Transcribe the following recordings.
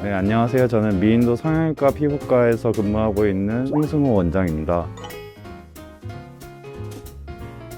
네, 안녕하세요. 저는 미인도 성형외과 피부과에서 근무하고 있는 송승호 원장입니다.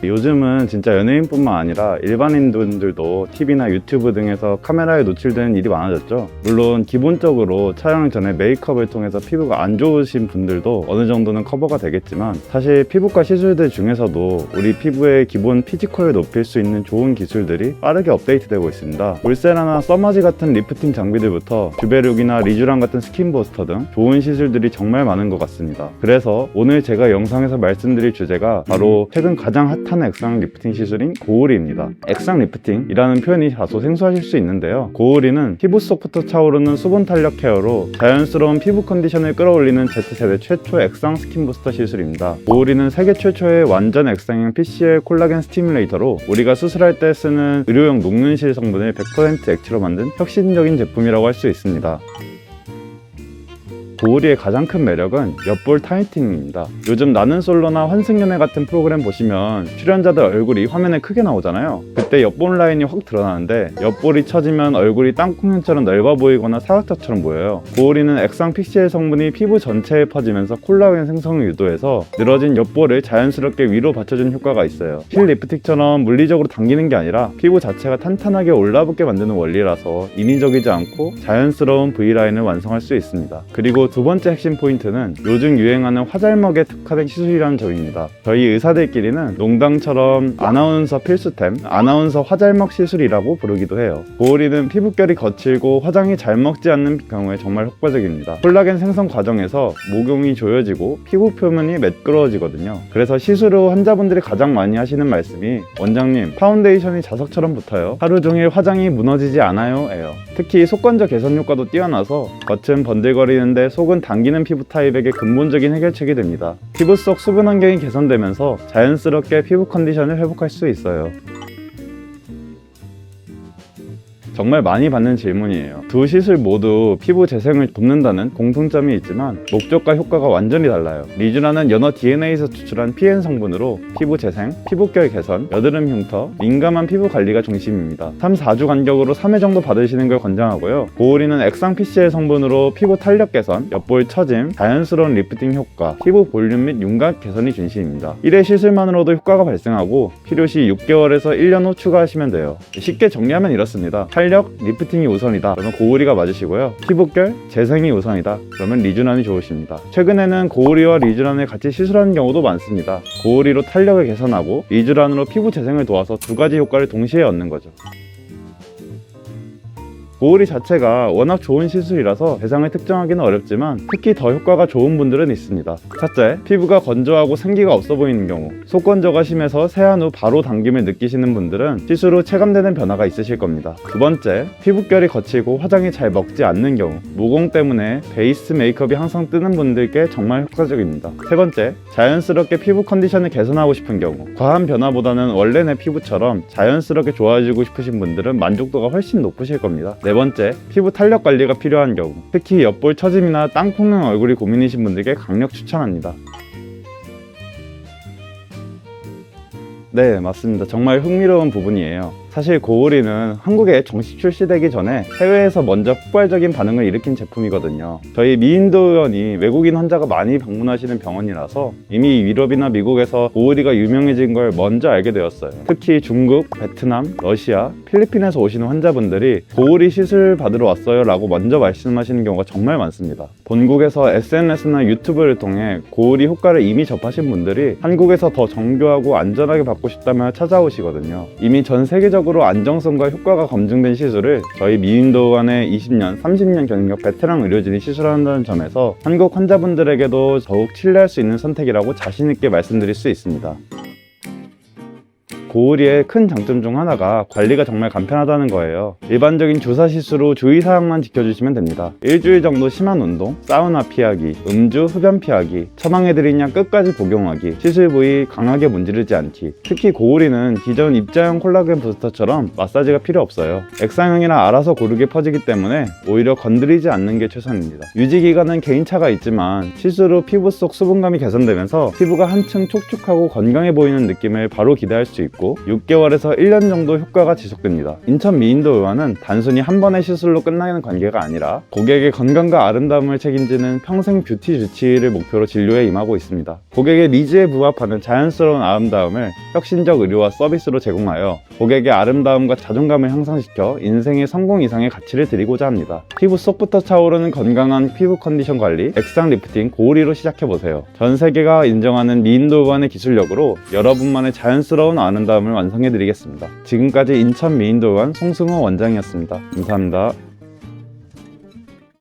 요즘은 진짜 연예인뿐만 아니라 일반인분들도 TV나 유튜브 등에서 카메라에 노출되는 일이 많아졌죠. 물론 기본적으로 촬영 전에 메이크업을 통해서 피부가 안 좋으신 분들도 어느 정도는 커버가 되겠지만, 사실 피부과 시술들 중에서도 우리 피부의 기본 피지컬을 높일 수 있는 좋은 기술들이 빠르게 업데이트되고 있습니다. 울세라나 써마지 같은 리프팅 장비들부터 주베룩이나 리쥬란 같은 스킨 부스터 등 좋은 시술들이 정말 많은 것 같습니다. 그래서 오늘 제가 영상에서 말씀드릴 주제가 바로 최근 가장 핫한 액상 리프팅 시술인 고오리입니다. 액상 리프팅이라는 표현이 다소 생소하실 수 있는데요. 고오리는 피부 속부터 차오르는 수분 탄력 케어로 자연스러운 피부 컨디션을 끌어올리는 Z세대 최초 액상 스킨 부스터 시술입니다. 고오리는 세계 최초의 완전 액상형 PCL 콜라겐 스티뮬레이터로 우리가 수술할 때 쓰는 의료용 녹는실 성분을 100% 액체로 만든 혁신적인 제품이라고 할 수 있습니다. 고오리의 가장 큰 매력은 옆볼 타이팅입니다. 요즘 나는 솔로나 환승연애 같은 프로그램 보시면 출연자들 얼굴이 화면에 크게 나오잖아요. 그때 옆볼 라인이 확 드러나는데 옆볼이 처지면 얼굴이 땅콩형처럼 넓어 보이거나 사각턱처럼 보여요. 고오리는 액상 PCL 성분이 피부 전체에 퍼지면서 콜라겐 생성을 유도해서 늘어진 옆볼을 자연스럽게 위로 받쳐주는 효과가 있어요. 힐 리프팅처럼 물리적으로 당기는 게 아니라 피부 자체가 탄탄하게 올라붙게 만드는 원리라서 인위적이지 않고 자연스러운 V라인을 완성할 수 있습니다. 그리고 두 번째 핵심 포인트는 요즘 유행하는 화잘먹에 특화된 시술이라는 점입니다. 저희 의사들끼리는 농담처럼 아나운서 필수템, 아나운서 화잘먹 시술이라고 부르기도 해요. 고오리는 피부결이 거칠고 화장이 잘 먹지 않는 경우에 정말 효과적입니다. 콜라겐 생성 과정에서 모공이 조여지고 피부 표면이 매끄러워지거든요. 그래서 시술 후 환자분들이 가장 많이 하시는 말씀이 "원장님, 파운데이션이 자석처럼 붙어요. 하루 종일 화장이 무너지지 않아요?" 예요. 특히 속건조 개선 효과도 뛰어나서 겉은 번들거리는데 속은 당기는 피부 타입에게 근본적인 해결책이 됩니다. 피부 속 수분 환경이 개선되면서 자연스럽게 피부 컨디션을 회복할 수 있어요. 정말 많이 받는 질문이에요. 두 시술 모두 피부 재생을 돕는다는 공통점이 있지만 목적과 효과가 완전히 달라요. 리쥬란은 연어 DNA에서 추출한 PN 성분으로 피부 재생, 피부결 개선, 여드름 흉터, 민감한 피부 관리가 중심입니다. 3-4주 간격으로 3회 정도 받으시는 걸 권장하고요. 고오리는 액상 PCL 성분으로 피부 탄력 개선, 옆볼 처짐, 자연스러운 리프팅 효과, 피부 볼륨 및 윤곽 개선이 중심입니다. 1회 시술만으로도 효과가 발생하고 필요시 6개월에서 1년 후 추가하시면 돼요. 쉽게 정리하면 이렇습니다. 탄력, 리프팅이 우선이다 그러면 고오리가 맞으시고요. 피부결, 재생이 우선이다 그러면 리쥬란이 좋으십니다. 최근에는 고오리와 리쥬란을 같이 시술하는 경우도 많습니다. 고오리로 탄력을 개선하고 리쥬란으로 피부 재생을 도와서 두 가지 효과를 동시에 얻는 거죠. 고오리 자체가 워낙 좋은 시술이라서 대상을 특정하기는 어렵지만 특히 더 효과가 좋은 분들은 있습니다. 첫째, 피부가 건조하고 생기가 없어 보이는 경우, 속건조가 심해서 세안 후 바로 당김을 느끼시는 분들은 시술 후 체감되는 변화가 있으실 겁니다. 두 번째, 피부결이 거칠고 화장이 잘 먹지 않는 경우, 모공 때문에 베이스 메이크업이 항상 뜨는 분들께 정말 효과적입니다. 세 번째, 자연스럽게 피부 컨디션을 개선하고 싶은 경우, 과한 변화보다는 원래 내 피부처럼 자연스럽게 좋아지고 싶으신 분들은 만족도가 훨씬 높으실 겁니다. 네 번째, 피부 탄력 관리가 필요한 경우, 특히 옆볼 처짐이나 땅콩형 얼굴이 고민이신 분들께 강력 추천합니다. 네, 맞습니다. 정말 흥미로운 부분이에요. 사실 고오리는 한국에 정식 출시되기 전에 해외에서 먼저 폭발적인 반응을 일으킨 제품이거든요. 저희 미인도 의원이 외국인 환자가 많이 방문하시는 병원이라서 이미 유럽이나 미국에서 고오리가 유명해진 걸 먼저 알게 되었어요. 특히 중국, 베트남, 러시아, 필리핀에서 오시는 환자분들이 고오리 시술 받으러 왔어요 라고 먼저 말씀하시는 경우가 정말 많습니다. 본국에서 SNS나 유튜브를 통해 고오리 효과를 이미 접하신 분들이 한국에서 더 정교하고 안전하게 받고 싶다며 찾아오시거든요. 이미 전 세계적으로 안정성과 효과가 검증된 시술을 저희 미인도관의 20년, 30년 경력 베테랑 의료진이 시술한다는 점에서 한국 환자분들에게도 더욱 신뢰할 수 있는 선택이라고 자신있게 말씀드릴 수 있습니다. 고오리의 큰 장점 중 하나가 관리가 정말 간편하다는 거예요. 일반적인 주사 시술 후 주의사항만 지켜주시면 됩니다. 일주일 정도 심한 운동, 사우나 피하기, 음주, 흡연 피하기, 처방해드린 약 끝까지 복용하기, 시술 부위 강하게 문지르지 않기. 특히 고오리는 기존 입자형 콜라겐 부스터처럼 마사지가 필요 없어요. 액상형이라 알아서 고르게 퍼지기 때문에 오히려 건드리지 않는 게 최선입니다. 유지기간은 개인차가 있지만 시술 후 피부 속 수분감이 개선되면서 피부가 한층 촉촉하고 건강해 보이는 느낌을 바로 기대할 수 있고, 있고 6개월에서 1년 정도 효과가 지속됩니다. 인천 미인도 의원은 단순히 한 번의 시술로 끝나는 관계가 아니라 고객의 건강과 아름다움을 책임지는 평생 뷰티 주치의를 목표로 진료에 임하고 있습니다. 고객의 니즈에 부합하는 자연스러운 아름다움을 혁신적 의료와 서비스로 제공하여 고객의 아름다움과 자존감을 향상시켜 인생의 성공 이상의 가치를 드리고자 합니다. 피부 속부터 차오르는 건강한 피부 컨디션 관리, 액상 리프팅 고우리로 시작해보세요. 전 세계가 인정하는 미인도 의원의 기술력으로 여러분만의 자연스러운 아름다움을 완성해드리겠습니다. 지금까지 인천 미인도 의원 송승호 원장이었습니다. 감사합니다.